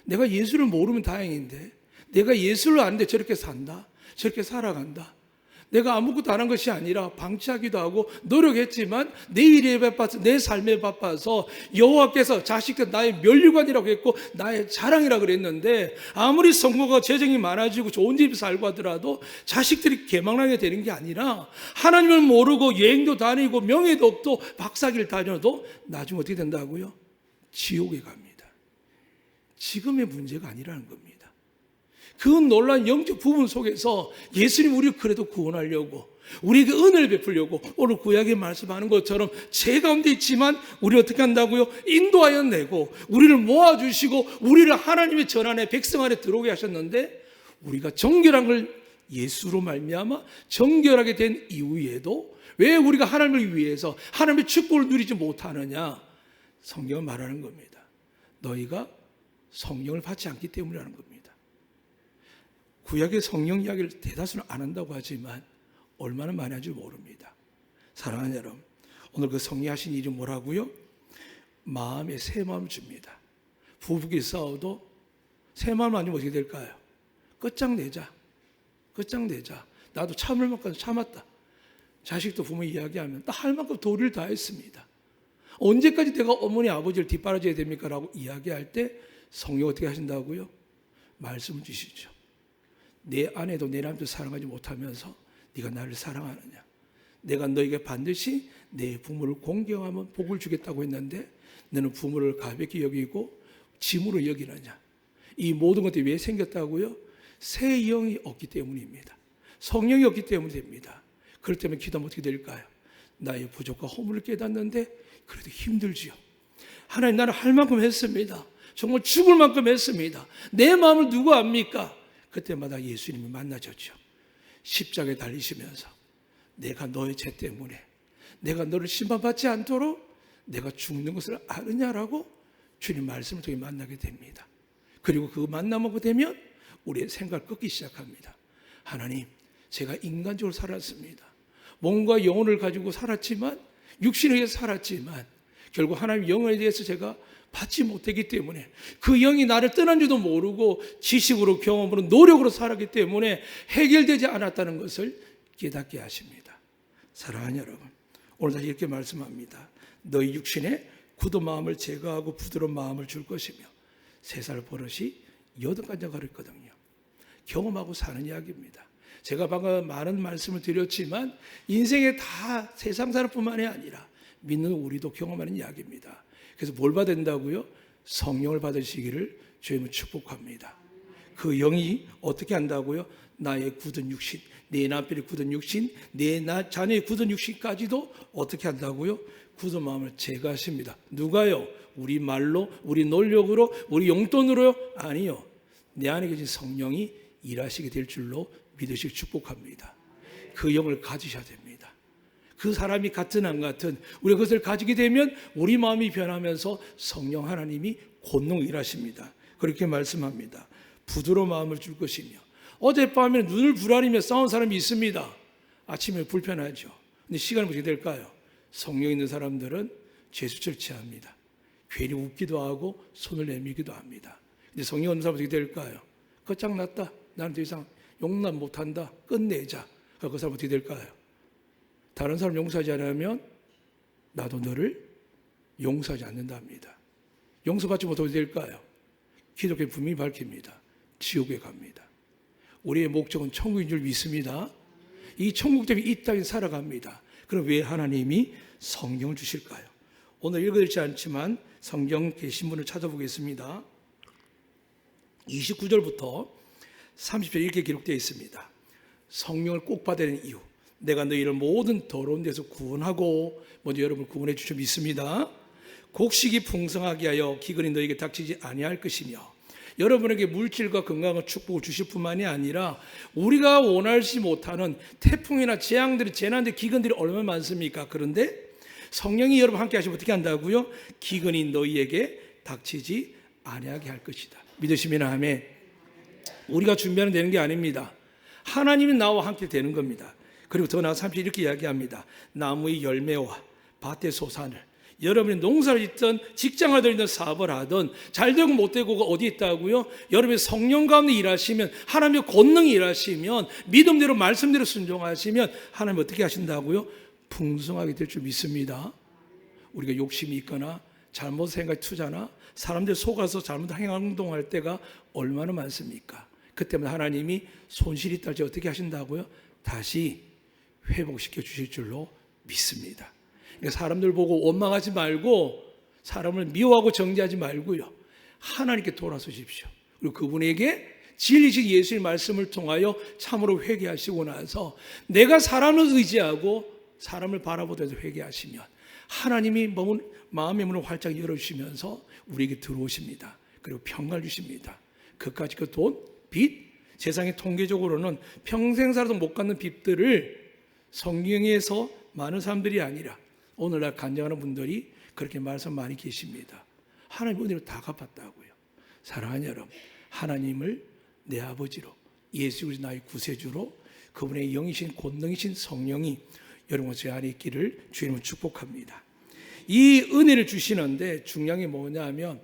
내가 예수를 모르면 다행인데 내가 예수를 아는데 저렇게 산다? 저렇게 살아간다? 내가 아무것도 안 한 것이 아니라 방치하기도 하고 노력했지만 내 일에 바빠서 내 삶에 바빠서 여호와께서 자식들 나의 면류관이라고 했고 나의 자랑이라고 그랬는데 아무리 성공과 재정이 많아지고 좋은 집에 살고 하더라도 자식들이 개망나게 되는 게 아니라 하나님을 모르고 여행도 다니고 명예도 없고 박사기를 다녀도 나중에 어떻게 된다고요? 지옥에 갑니다. 지금의 문제가 아니라는 겁니다. 그 놀라운 영적 부분 속에서 예수님 우리를 그래도 구원하려고 우리에게 은혜를 베풀려고 오늘 구약에 말씀하는 것처럼 죄 가운데 있지만 우리 어떻게 한다고요? 인도하여 내고 우리를 모아주시고 우리를 하나님의 전 안에 백성 안에 들어오게 하셨는데 우리가 정결한 걸 예수로 말미암아 정결하게 된 이후에도 왜 우리가 하나님을 위해서 하나님의 축복을 누리지 못하느냐? 성경은 말하는 겁니다. 너희가 성령을 받지 않기 때문이라는 겁니다. 구약의 성령 이야기를 대다수는 안 한다고 하지만 얼마나 많이 하는지 모릅니다. 사랑하는 여러분, 오늘 그 성령 하신 일이 뭐라고요? 마음에 새 마음을 줍니다. 부부끼리 싸워도 새 마음 아니면 어떻게 될까요? 끝장내자. 나도 참을 만큼 참았다. 자식도 부모 이야기하면 나 할 만큼 도리를 다 했습니다. 언제까지 내가 어머니 아버지를 뒷바라져야 됩니까? 라고 이야기할 때 성령 어떻게 하신다고요? 말씀을 주시죠. 내 아내도 내 남편도 사랑하지 못하면서 네가 나를 사랑하느냐? 내가 너에게 반드시 내 부모를 공경하면 복을 주겠다고 했는데 너는 부모를 가볍게 여기고 짐으로 여기느냐? 이 모든 것들이 왜 생겼다고요? 새 영이 없기 때문입니다. 성령이 없기 때문입니다. 그렇기 때문에 기도하면 어떻게 될까요? 나의 부족과 허물을 깨닫는데 그래도 힘들지요. 하나님 나는 할 만큼 했습니다. 정말 죽을 만큼 했습니다. 내 마음을 누가 압니까? 그때마다 예수님이 만나셨죠. 십자가에 달리시면서 내가 너의 죄 때문에 내가 너를 심판받지 않도록 내가 죽는 것을 아느냐라고 주님 말씀을 통해 만나게 됩니다. 그리고 그 만남하고 되면 우리의 생각을 꺾기 시작합니다. 하나님, 제가 인간적으로 살았습니다. 몸과 영혼을 가지고 살았지만 육신에 의해서 살았지만 결국 하나님 영혼에 대해서 제가 받지 못했기 때문에 그 영이 나를 떠난 줄도 모르고 지식으로 경험으로 노력으로 살았기 때문에 해결되지 않았다는 것을 깨닫게 하십니다. 사랑하는 여러분, 오늘 다시 이렇게 말씀합니다. 너희 육신에 굳은 마음을 제거하고 부드러운 마음을 줄 것이며 세 살 버릇이 여든간장 가르거든요. 경험하고 사는 이야기입니다. 제가 방금 많은 말씀을 드렸지만 인생에 다 세상 사람뿐만이 아니라 믿는 우리도 경험하는 이야기입니다. 그래서 뭘 받아야 된다고요? 성령을 받으시기를 주님은 축복합니다. 그 영이 어떻게 한다고요? 나의 굳은 육신, 내 남편의 굳은 육신, 내 자녀의 굳은 육신까지도 어떻게 한다고요? 굳은 마음을 제거하십니다. 누가요? 우리 말로, 우리 논력으로, 우리 용돈으로요? 아니요. 내 안에 계신 성령이 일하시게 될 줄로 믿으시기 축복합니다. 그 영을 가지셔야 됩니다. 그 사람이 같은 안 같은 우리가 그것을 가지게 되면 우리 마음이 변하면서 성령 하나님이 권능 일하십니다. 그렇게 말씀합니다. 부드러운 마음을 줄 것이며 어젯밤에 눈을 부라리며 싸운 사람이 있습니다. 아침에 불편하죠. 근데 시간이 어떻게 될까요? 성령 있는 사람들은 제수처를 취합니다. 괜히 웃기도 하고 손을 내밀기도 합니다. 근데 성령 없는 사람은 어떻게 될까요? 거창났다. 나는 더 이상 용납 못한다. 끝내자. 그 사람 어떻게 될까요? 다른 사람 용서하지 않으면 나도 너를 용서하지 않는답니다. 용서받지 못하면 어떻게 될까요? 기독교의 분명히 밝힙니다. 지옥에 갑니다. 우리의 목적은 천국인 줄 믿습니다. 이 천국 때문에 이 땅에 살아갑니다. 그럼 왜 하나님이 성경을 주실까요? 오늘 읽어드리지 않지만 성경 계신 분을 찾아보겠습니다. 29절부터 30절 이렇게 기록되어 있습니다. 성령을 꼭 받아야 하는 이유. 내가 너희를 모든 더러운 데서 구원하고, 먼저 여러분을 구원해 주셔 믿습니다. 곡식이 풍성하게 하여 기근이 너에게 닥치지 아니할 것이며, 여러분에게 물질과 건강과 축복을 주실 뿐만이 아니라 우리가 원하지 못하는 태풍이나 재앙들이, 재난들, 기근들이 얼마나 많습니까? 그런데 성령이 여러분 함께 하시면 어떻게 한다고요? 기근이 너희에게 닥치지 아니하게 할 것이다. 믿으시면 아멘. 우리가 준비하면 되는 게 아닙니다. 하나님이 나와 함께 되는 겁니다. 그리고 더 나아가 30 이렇게 이야기합니다. 나무의 열매와 밭의 소산을, 여러분이 농사를 짓든 직장을 하든 사업을 하든 잘되고 못되고가 어디 있다고요? 여러분이 성령 가운데 일하시면, 하나님의 권능이 일하시면, 믿음대로 말씀대로 순종하시면 하나님 어떻게 하신다고요? 풍성하게 될 줄 믿습니다. 우리가 욕심이 있거나 잘못 생각 투자나 사람들 속아서 잘못 행동할 때가 얼마나 많습니까? 그때마다 하나님이 손실이 있다 할 때 어떻게 하신다고요? 다시 회복시켜 주실 줄로 믿습니다. 그러니까 사람들 보고 원망하지 말고, 사람을 미워하고 정죄하지 말고요, 하나님께 돌아서십시오. 그리고 그분에게 진리신 예수의 말씀을 통하여 참으로 회개하시고 나서 내가 사람을 의지하고 사람을 바라보면서 회개하시면 하나님이 마음의 문을 활짝 열어주시면서 우리에게 들어오십니다. 그리고 평강을 주십니다. 그까짓 그 돈, 빚, 세상에 통계적으로는 평생 살아도 못 갚는 빚들을 성경에서 많은 사람들이 아니라 오늘날 간증하는 분들이 그렇게 말씀 많이 계십니다. 하나님 은혜로 다 갚았다고요. 사랑하는 여러분, 하나님을 내 아버지로, 예수 그리스도 나의 구세주로, 그분의 영이신 권능이신 성령이 여러분과 제 안에 있기를 주님은 축복합니다. 이 은혜를 주시는데 중요한 게 뭐냐면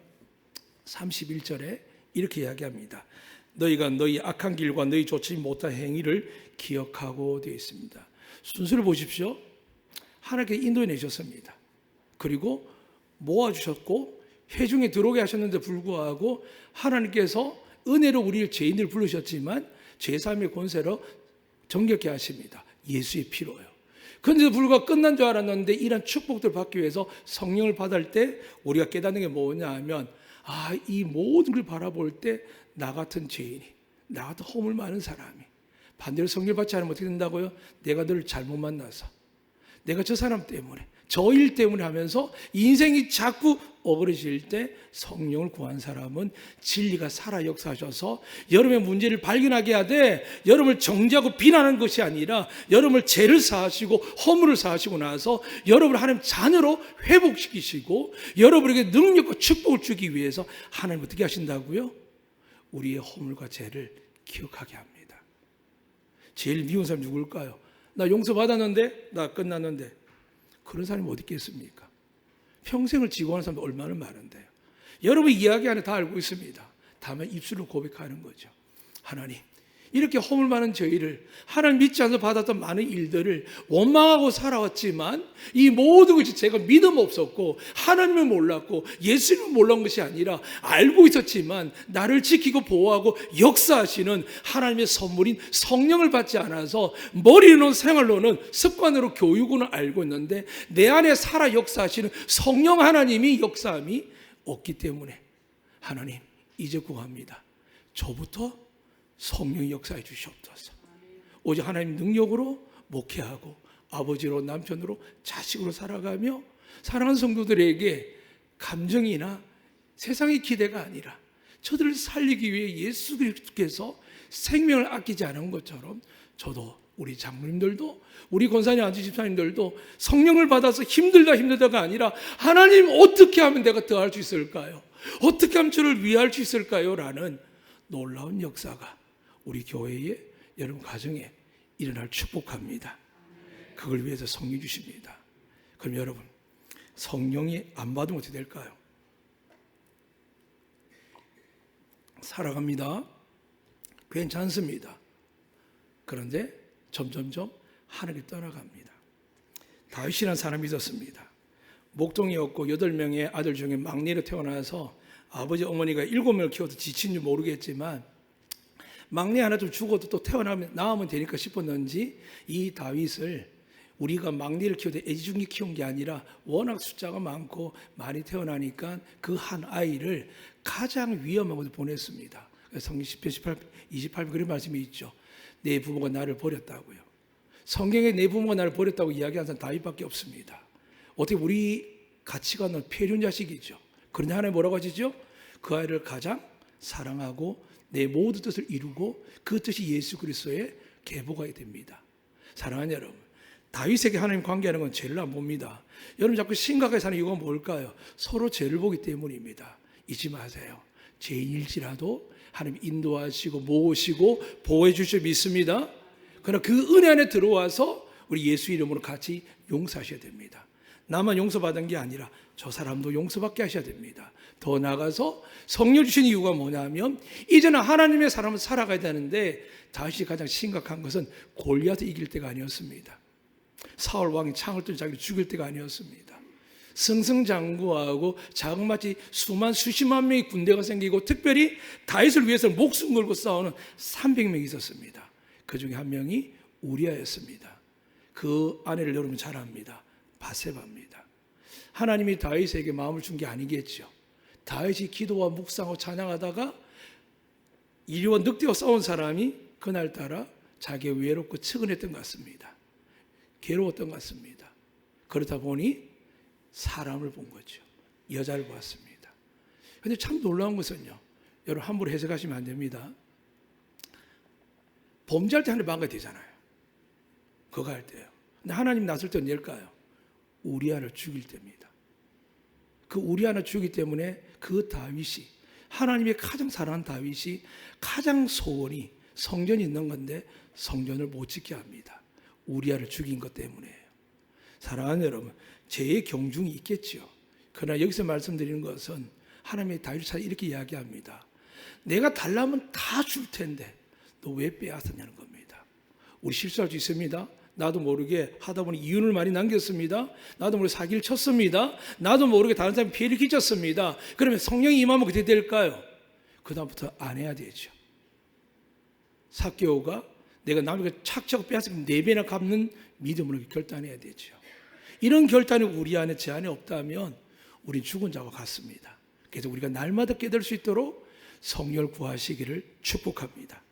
31절에 이렇게 이야기합니다. 너희가 너희 악한 길과 너희 좋지 못한 행위를 기억하고 되어 있습니다. 순서를 보십시오. 하나님께 인도해 내셨습니다. 그리고 모아주셨고 회중에 들어오게 하셨는데 불구하고 하나님께서 은혜로 우리를 죄인들 부르셨지만 죄사함의 권세로 정결케 하십니다. 예수의 피로요. 그런데도 불구하고 끝난 줄 알았는데 이런 축복들 받기 위해서 성령을 받을 때 우리가 깨닫는 게 뭐냐 하면, 이 모든 걸 바라볼 때 나 같은 죄인이, 나 같은 허물 많은 사람이 반대로 성령 받지 않으면 어떻게 된다고요? 내가 너를 잘못 만나서, 내가 저 사람 때문에, 저 일 때문에 하면서 인생이 자꾸 어그러질 때 성령을 구한 사람은 진리가 살아 역사하셔서 여러분의 문제를 발견하게 하되, 여러분을 정죄하고 비난하는 것이 아니라 여러분을 죄를 사하시고 허물을 사하시고 나서 여러분을 하나님 자녀로 회복시키시고 여러분에게 능력과 축복을 주기 위해서 하나님 어떻게 하신다고요? 우리의 허물과 죄를 기억하게 합니다. 제일 미운 사람이 누굴까요? 나 용서받았는데, 나 끝났는데. 그런 사람이 어디 있겠습니까? 평생을 지고 하는 사람도 얼마나 많은데요. 여러분 이야기 안에 다 알고 있습니다. 다만 입술로 고백하는 거죠. 하나님, 이렇게 허물 많은 저희를 하나님 믿지 않아서 받았던 많은 일들을 원망하고 살아왔지만 이 모든 것이 제가 믿음 없었고 하나님을 몰랐고 예수님을 몰랐던 것이 아니라 알고 있었지만 나를 지키고 보호하고 역사하시는 하나님의 선물인 성령을 받지 않아서 머리로는 생활로는 습관으로 교육으로는 알고 있는데 내 안에 살아 역사하시는 성령 하나님이 역사함이 없기 때문에 하나님 이제 구합니다. 저부터 성령이 역사해 주시옵소서. 오직 하나님 능력으로 목회하고 아버지로 남편으로 자식으로 살아가며 사랑하는 성도들에게 감정이나 세상의 기대가 아니라 저들을 살리기 위해 예수 그리스도께서 생명을 아끼지 않은 것처럼 저도 우리 장로님들도 우리 권사님 안지집사님들도 성령을 받아서 힘들다가 아니라 하나님 어떻게 하면 내가 더 할 수 있을까요? 어떻게 하면 저를 위할 수 있을까요? 라는 놀라운 역사가 우리 교회에 여러분 가정에 일어날 축복합니다. 그걸 위해서 성령 주십니다. 그럼 여러분 성령이 안 받으면 어떻게 될까요? 살아갑니다. 괜찮습니다. 그런데 점점점 하늘이 떠나갑니다. 다윗이라는 사람이 있었습니다. 목동이었고 8명의 아들 중에 막내로 태어나서 아버지 어머니가 7명을 키워도 지친 줄 모르겠지만 막내 하나 좀 죽어도 또 나오면 되니까 싶었는지 이 다윗을 우리가 막내를 키워도 애지중지 키운 게 아니라 워낙 숫자가 많고 많이 태어나니까 그 한 아이를 가장 위험한 곳에 보냈습니다. 성경 10편 28편 그런 말씀이 있죠. 내 부모가 나를 버렸다고요. 성경에 내 부모가 나를 버렸다고 이야기하는 사람 다윗밖에 없습니다. 어떻게 우리 가치관은 폐륜 자식이죠. 그런데 하나님 뭐라고 하시죠? 그 아이를 가장 사랑하고 내 모든 뜻을 이루고 그 뜻이 예수 그리스도의 계보가 됩니다. 사랑하는 여러분, 다윗에게 하나님 관계하는 건 죄를 안 봅니다. 여러분 자꾸 심각하게 사는 이유가 뭘까요? 서로 죄를 보기 때문입니다. 잊지 마세요. 죄인일지라도 하나님 인도하시고 모으시고 보호해 주실 믿습니다. 그러나 그 은혜 안에 들어와서 우리 예수 이름으로 같이 용서하셔야 됩니다. 나만 용서받은 게 아니라 저 사람도 용서받게 하셔야 됩니다. 더 나아가서 성령 주신 이유가 뭐냐면 이제는 하나님의 사람을 살아가야 되는데 다윗이 가장 심각한 것은 골리앗을 이길 때가 아니었습니다. 사울 왕이 창을 들고 자기를 죽일 때가 아니었습니다. 승승장구하고 자그마치 수십만 명의 군대가 생기고 특별히 다윗을 위해서 목숨 걸고 싸우는 300명이 있었습니다. 그 중에 한 명이 우리아였습니다. 그 아내를 여러분 잘 압니다. 바세바입니다. 하나님이 다윗에게 마음을 준 게 아니겠죠. 다윗이 기도와 묵상하고 찬양하다가 이리와 늑대와 싸운 사람이 그날따라 자기가 외롭고 측은했던 것 같습니다. 괴로웠던 것 같습니다. 그러다 보니 사람을 본 거죠. 여자를 보았습니다. 그런데 참 놀라운 것은요, 여러분 함부로 해석하시면 안 됩니다. 범죄할 때 하늘 방가 되잖아요. 그거 할 때요. 근데 하나님 나설 때 언제일까요? 우리아를 죽일 때입니다. 그 우리아를 죽이기 때문에 그 다윗이 하나님의 가장 사랑하는 다윗이 가장 소원이 성전이 있는 건데 성전을 못 짓게 합니다. 우리아를 죽인 것 때문에요. 사랑하는 여러분, 죄의 경중이 있겠죠. 그러나 여기서 말씀드리는 것은 하나님의 다윗을 이렇게 이야기합니다. 내가 달라면 다 줄 텐데 너 왜 빼앗았냐는 겁니다. 우리 실수할 수 있습니다. 나도 모르게 하다 보니 이윤을 많이 남겼습니다. 나도 모르게 사기를 쳤습니다. 나도 모르게 다른 사람이 피해를 끼쳤습니다. 그러면 성령이 임하면 어떻게 될까요? 그 다음부터 안 해야 되죠. 삭개오가 내가 남에게 착착 빼앗으면 4배나 갚는 믿음으로 결단해야 되죠. 이런 결단이 우리 안에 제 안에 없다면 우린 죽은 자와 같습니다. 그래서 우리가 날마다 깨달을 수 있도록 성령을 구하시기를 축복합니다.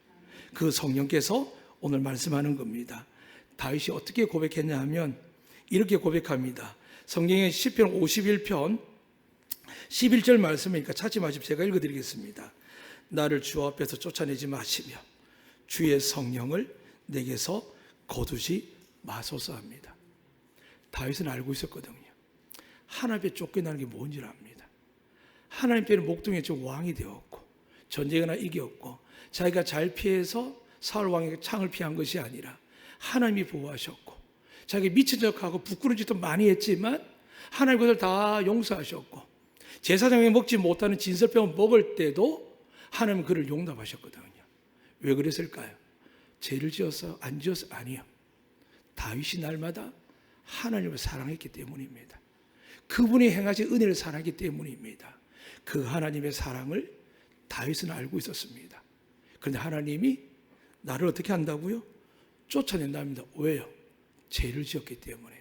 그 성령께서 오늘 말씀하는 겁니다. 다윗이 어떻게 고백했냐 하면 이렇게 고백합니다. 성경의 시편 51편 11절 말씀이니까 찾지 마시고 제가 읽어드리겠습니다. 나를 주 앞에서 쫓아내지 마시며 주의 성령을 내게서 거두지 마소서 합니다. 다윗은 알고 있었거든요. 하나님 앞에 쫓겨나는 게 뭔지 압니다. 하나님 앞에는 목동의 왕이 되었고 전쟁이나 이겼고 자기가 잘 피해서 사울 왕에게 창을 피한 것이 아니라 하나님이 보호하셨고 자기 미친 척하고 부끄러운 짓도 많이 했지만 하나님 그것을 다 용서하셨고 제사장이 먹지 못하는 진설병을 먹을 때도 하나님은 그를 용납하셨거든요. 왜 그랬을까요? 죄를 지었어? 안 지었어? 아니요. 다윗이 날마다 하나님을 사랑했기 때문입니다. 그분이 행하신 은혜를 사랑했기 때문입니다. 그 하나님의 사랑을 다윗은 알고 있었습니다. 그런데 하나님이 나를 어떻게 한다고요? 쫓아낸답니다. 왜요? 죄를 지었기 때문에.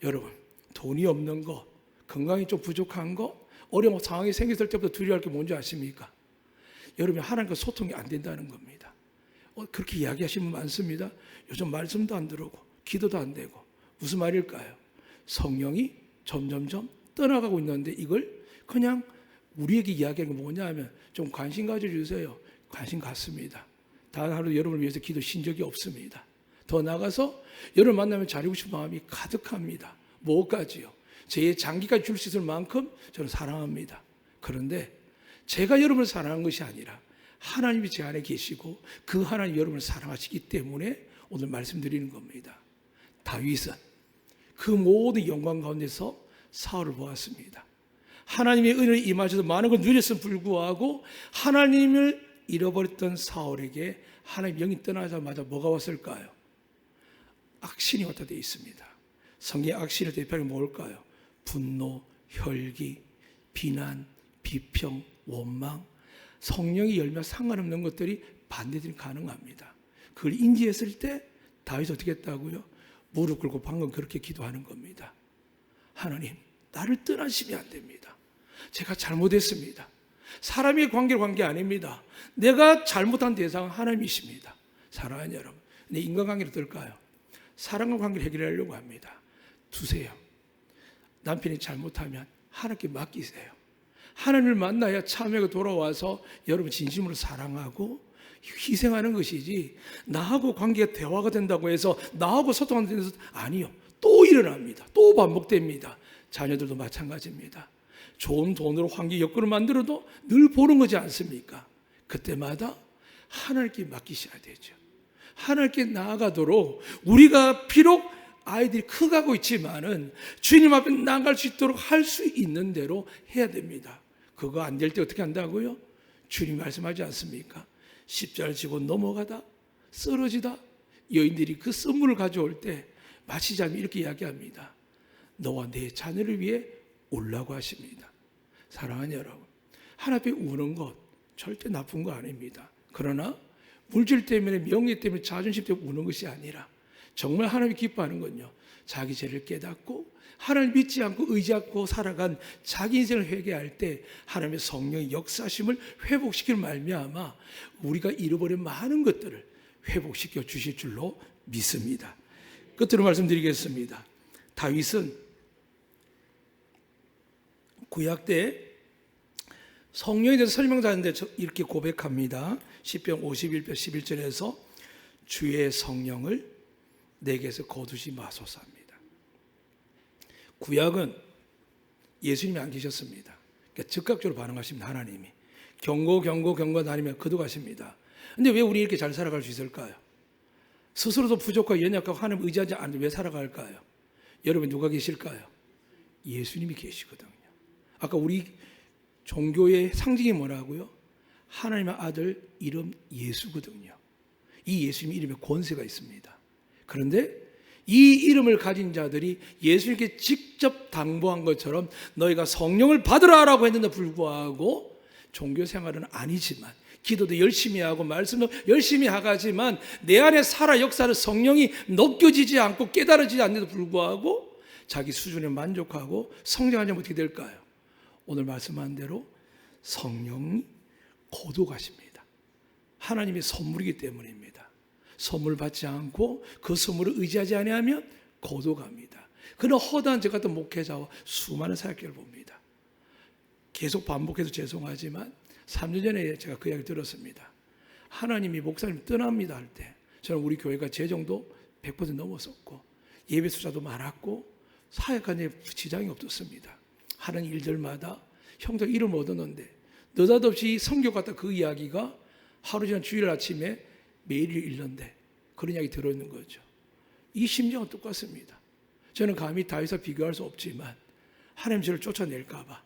여러분, 돈이 없는 거, 건강이 좀 부족한 거, 어려운 상황이 생겼을 때부터 두려워할 게 뭔지 아십니까? 여러분, 하나님과 소통이 안 된다는 겁니다. 그렇게 이야기하시는 분 많습니다. 요즘 말씀도 안 들어오고 기도도 안 되고. 무슨 말일까요? 성령이 점점점 떠나가고 있는데 이걸 그냥 우리에게 이야기하는 게 뭐냐 하면 좀 관심 가져주세요. 관심 갖습니다. 단 하루 여러분을 위해서 기도신 적이 없습니다. 더 나아가서 여러분 만나면 잘하고 싶은 마음이 가득합니다. 뭐까지요? 제 장기까지 줄 수 있을 만큼 저는 사랑합니다. 그런데 제가 여러분을 사랑한 것이 아니라 하나님이 제 안에 계시고 그 하나님 여러분을 사랑하시기 때문에 오늘 말씀드리는 겁니다. 다윗은 그 모든 영광 가운데서 사울을 보았습니다. 하나님의 은혜를 임하셔서 많은 걸 누렸음에 불구하고 하나님을 잃어버렸던 사울에게 하나님 영이 떠나자마자 뭐가 왔을까요? 악신이 왔다 되어 있습니다. 성경의 악신을 대표하는 게 뭘까요? 분노, 혈기, 비난, 비평, 원망, 성령이 열면 상관없는 것들이 반대들이 가능합니다. 그걸 인지했을 때 다윗이 어떻게 했다고요? 무릎 꿇고 방금 그렇게 기도하는 겁니다. 하나님, 나를 떠나시면 안 됩니다. 제가 잘못했습니다. 사람의 관계 아닙니다. 내가 잘못한 대상은 하나님이십니다. 사랑하는 여러분, 근데 인간관계는 어떨까요? 사랑과 관계를 해결하려고 합니다. 두세요. 남편이 잘못하면 하나님께 맡기세요. 하나님을 만나야 참회가 돌아와서 여러분 진심으로 사랑하고 희생하는 것이지, 나하고 관계가 대화가 된다고 해서 나하고 소통하는 데서 아니요. 또 일어납니다. 또 반복됩니다. 자녀들도 마찬가지입니다. 좋은 돈으로 환경 여건을 만들어도 늘 보는 거지 않습니까? 그때마다 하나님께 맡기셔야 되죠. 하나님께 나아가도록 우리가 비록 아이들이 커가고 있지만은 주님 앞에 나아갈 수 있도록 할 수 있는 대로 해야 됩니다. 그거 안 될 때 어떻게 한다고요? 주님 말씀하지 않습니까? 십자가를 지고 넘어가다 쓰러지다 여인들이 그 선물을 가져올 때 마치자면 이렇게 이야기합니다. 너와 내 자녀를 위해 울라고 하십니다. 사랑하는 여러분, 하나님 앞에 우는 것 절대 나쁜 거 아닙니다. 그러나 물질 때문에, 명예 때문에, 자존심 때문에 우는 것이 아니라 정말 하나님이 기뻐하는 건요, 자기 죄를 깨닫고 하나님을 믿지 않고 의지 않고 살아간 자기 인생을 회개할 때 하나님의 성령의 역사심을 회복시킬 말미암아 우리가 잃어버린 많은 것들을 회복시켜 주실 줄로 믿습니다. 끝으로 말씀드리겠습니다. 다윗은 구약 때 성령에 대해서 설명하는데 이렇게 고백합니다. 시편 51편 11절에서 주의 성령을 내게서 거두지 마소서 합니다. 구약은 예수님이 안 계셨습니다. 그러니까 즉각적으로 반응하십니다. 하나님이 경고 다니면 거둬가십니다. 그런데 왜 우리 이렇게 잘 살아갈 수 있을까요? 스스로도 부족하고 연약하고 하나님 의지하지 않는데 왜 살아갈까요? 여러분 누가 계실까요? 예수님이 계시거든요. 아까 우리 종교의 상징이 뭐라고요? 하나님의 아들 이름 예수거든요. 이 예수님 이름에 권세가 있습니다. 그런데 이 이름을 가진 자들이 예수님께 직접 당부한 것처럼 너희가 성령을 받으라라고 했는데 불구하고 종교 생활은 아니지만 기도도 열심히 하고 말씀도 열심히 하지만 내 안에 살아 역사를 성령이 느껴지지 않고 깨달아지지 않는데도 불구하고 자기 수준에 만족하고 성장하려면 어떻게 될까요? 오늘 말씀한 대로 성령이 거둬가십니다. 하나님의 선물이기 때문입니다. 선물 받지 않고 그 선물을 의지하지 아니하면 거둬갑니다. 그런 허다한 저 같은 목회자와 수많은 사역자를 봅니다. 계속 반복해서 죄송하지만 3년 전에 제가 그 이야기 들었습니다. 하나님이 목사님 떠납니다 할 때 저는 우리 교회가 재정도 100% 넘었었고 예배 숫자도 많았고 사역하는 데 지장이 없었습니다. 하는 일들마다 형제 이름 얻었는데 느닷없이 성교 갔다 그 이야기가 하루 지난 주일 아침에 메일을 읽는데 그런 이야기 들어있는 거죠. 이 심정은 똑같습니다. 저는 감히 다윗과 비교할 수 없지만 하나님 저를 쫓아낼까 봐,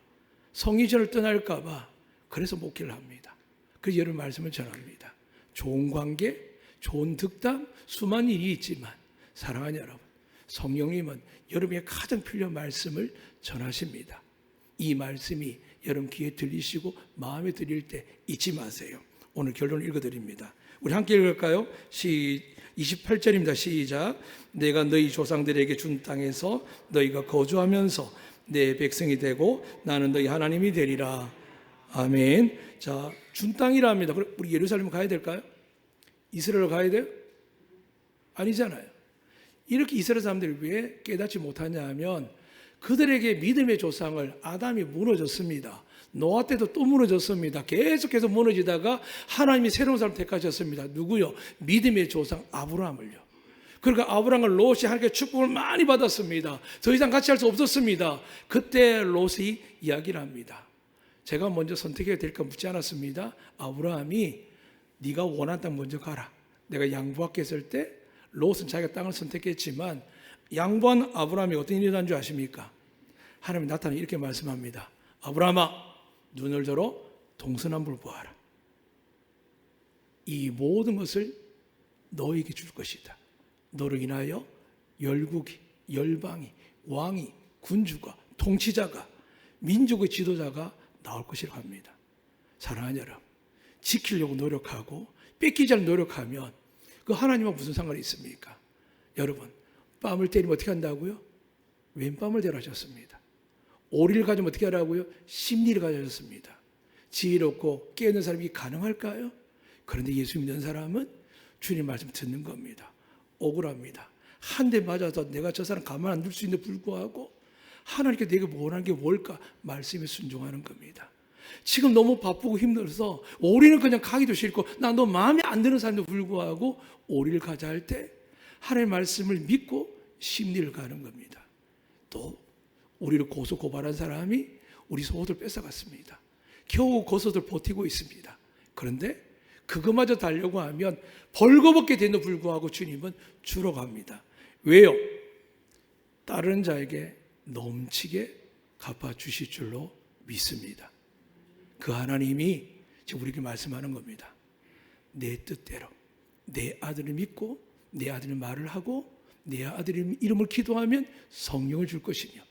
성이 저를 떠날까 봐 그래서 목회를 합니다. 그래서 여러분 말씀을 전합니다. 좋은 관계, 좋은 득담, 수많은 일이 있지만 사랑하는 여러분, 성령님은 여러분에게 가장 필요한 말씀을 전하십니다. 이 말씀이 여러분 귀에 들리시고 마음에 들릴 때 잊지 마세요. 오늘 결론을 읽어드립니다. 우리 함께 읽을까요? 28절입니다. 시작. 내가 너희 조상들에게 준 땅에서 너희가 거주하면서 내 백성이 되고 나는 너희 하나님이 되리라. 아멘. 자, 준 땅이라 합니다. 그럼 우리 예루살렘 가야 될까요? 이스라엘 가야 돼요? 아니잖아요. 이렇게 이스라엘 사람들이 왜 깨닫지 못하냐 하면 그들에게 믿음의 조상을 아담이 무너졌습니다. 노아 때도 또 무너졌습니다. 계속해서 무너지다가 하나님이 새로운 사람 택하셨습니다. 누구요? 믿음의 조상 아브라함을요. 그러니까 아브라함을 롯이 하나님께 축복을 많이 받았습니다. 더 이상 같이 할 수 없었습니다. 그때 롯이 이야기를 합니다. 제가 먼저 선택해야 될까 묻지 않았습니다. 아브라함이 네가 원하는 땅 먼저 가라. 내가 양보할게 했을 때 롯은 자기가 땅을 선택했지만 양보한 아브라함이 어떤 일이 일어난 줄 아십니까? 하나님이 나타나 이렇게 말씀합니다. 아브라함아, 눈을 들어 동서남북을 보아라. 이 모든 것을 너에게 줄 것이다. 너를 인하여 열국이, 열방이, 왕이, 군주가, 통치자가, 민족의 지도자가 나올 것이라고 합니다. 사랑하는 여러분, 지키려고 노력하고 뺏기지 않으려고 노력하면 그 하나님과 무슨 상관이 있습니까? 여러분, 뺨을 때리면 어떻게 한다고요? 왼뺨을 대라하셨습니다. 오리를 가지면 어떻게 하라고요? 심리를 가져셨습니다. 지혜롭고 깨어있는 사람이 가능할까요? 그런데 예수 믿는 사람은 주님 말씀 듣는 겁니다. 억울합니다. 한 대 맞아서 내가 저 사람 가만 안 둘 수 있는데 불구하고 하나님께 내가 원하는 게 뭘까? 말씀에 순종하는 겁니다. 지금 너무 바쁘고 힘들어서 오리는 그냥 가기도 싫고 나 너 마음에 안 드는 사람도 불구하고 오리를 가자 할 때 하나님의 말씀을 믿고 심리를 가는 겁니다. 또 우리를 고소 고발한 사람이 우리 소옷을 뺏어갔습니다. 겨우 고소들 버티고 있습니다. 그런데 그거마저 달려고 하면 벌거벗게 되는데 불구하고 주님은 주러 갑니다. 왜요? 다른 자에게 넘치게 갚아주실 줄로 믿습니다. 그 하나님이 지금 우리에게 말씀하는 겁니다. 내 뜻대로 내 아들을 믿고 내 아들의 말을 하고 내 아들의 이름을 기도하면 성령을 줄 것이며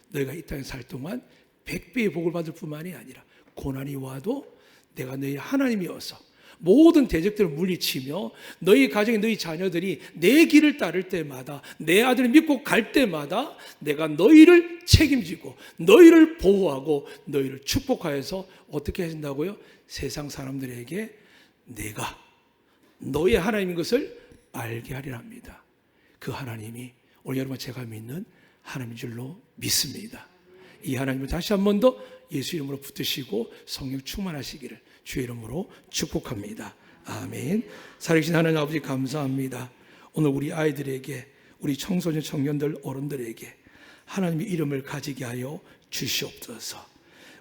너희가 이 땅에 살 동안 100배의 복을 받을 뿐만이 아니라 고난이 와도 내가 너희 하나님이어서 모든 대적들을 물리치며 너희 가정에 너희 자녀들이 내 길을 따를 때마다 내 아들을 믿고 갈 때마다 내가 너희를 책임지고 너희를 보호하고 너희를 축복하여서 어떻게 하신다고요? 세상 사람들에게 내가 너희 하나님인 것을 알게 하리라 합니다. 그 하나님이 오늘 여러분 제가 믿는 하나님인 줄로 믿습니다. 이 하나님을 다시 한 번 더 예수 이름으로 붙드시고 성령 충만하시기를 주의 이름으로 축복합니다. 아멘. 살아계신 하나님 아버지 감사합니다. 오늘 우리 아이들에게 우리 청소년 청년들 어른들에게 하나님의 이름을 가지게 하여 주시옵소서.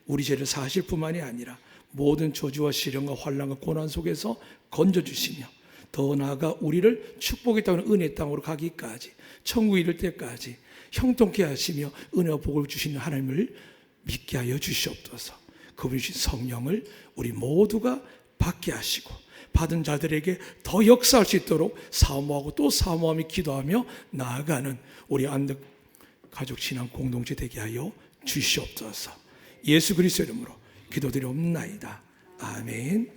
우리 죄를 사실 뿐만이 아니라 모든 저주와 시련과 환난과 고난 속에서 건져주시며 더 나아가 우리를 축복의 땅으로 은혜의 땅으로 가기까지 천국에 이를 때까지 형통케 하시며 은혜와 복을 주시는 하나님을 믿게 하여 주시옵소서. 그분이 주신 성령을 우리 모두가 받게 하시고 받은 자들에게 더 역사할 수 있도록 사모하고 또 사모하며 기도하며 나아가는 우리 안덕 가족 신앙 공동체 되게 하여 주시옵소서. 예수 그리스도 이름으로 기도드리옵나이다. 아멘.